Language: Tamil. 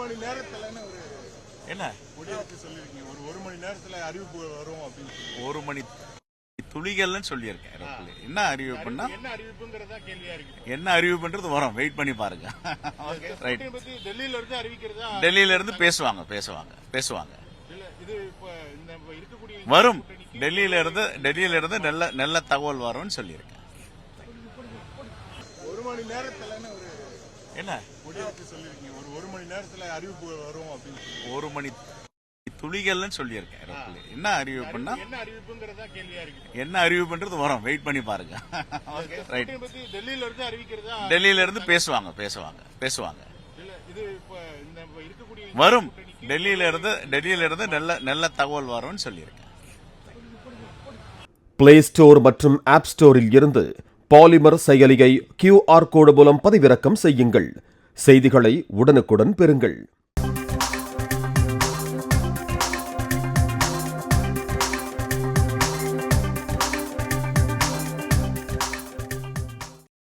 மணி நேரத்துலன்னு ஒரு என்ன முடிவுக்கு சொல்லியிருக்கீங்க. ஒரு மணி நேரத்துல அறிவிப்பு வரும் அப்படின்னு சொல்லி. ஒரு மணி துளிகள்னு சொல்லியிருக்கேன். என்ன அறிவிப்புன்னா என்ன அறிவிப்புங்கிறதா கேள்வியா இருக்கு. என்ன அறிவிப்புன்றது வரும், வெயிட் பண்ணி பாருங்க. ரைட். பத்தி டெல்லியில இருந்து அறிவிக்கிறதா? டெல்லியில இருந்து பேசுவாங்க. இல்ல இது இப்ப இந்த இருக்கக்கூடிய வரும். டெல்லியில இருந்து நல்ல தகவல் வரும்னு சொல்லியிருக்கேன். ஒரு மணி நேரத்துலன்னு ஒரு என்ன முடிவுக்கு சொல்லியிருக்கீங்க. ஒரு மணி நேரத்துல அறிவிப்பு வரும் அப்படின்னு சொல்லி. ஒரு மணி துளிகள்னு சொல்லியிருக்கேன். என்ன அறிவிப்புன்னா என்ன அறிவிப்புங்கிறதா கேள்வியா இருக்கு. என்ன அறிவிப்புன்றது வரும், வெயிட் பண்ணி பாருங்க. ரைட். பத்தி டெல்லியில இருந்து அறிவிக்கிறதா? டெல்லியில இருந்து பேசுவாங்க. இல்ல இது இப்ப இந்த இருக்கக்கூடிய வரும். டெல்லியில இருந்து நல்ல தகவல் வரும்னு சொல்லியிருக்கேன். பிளே ஸ்டோர் மற்றும் ஆப் ஸ்டோரில் இருந்து பாலிமர் செயலியை QR கோடு மூலம் பதிவிறக்கம் செய்யுங்கள். செய்திகளை உடனுக்குடன் பெறுங்கள்.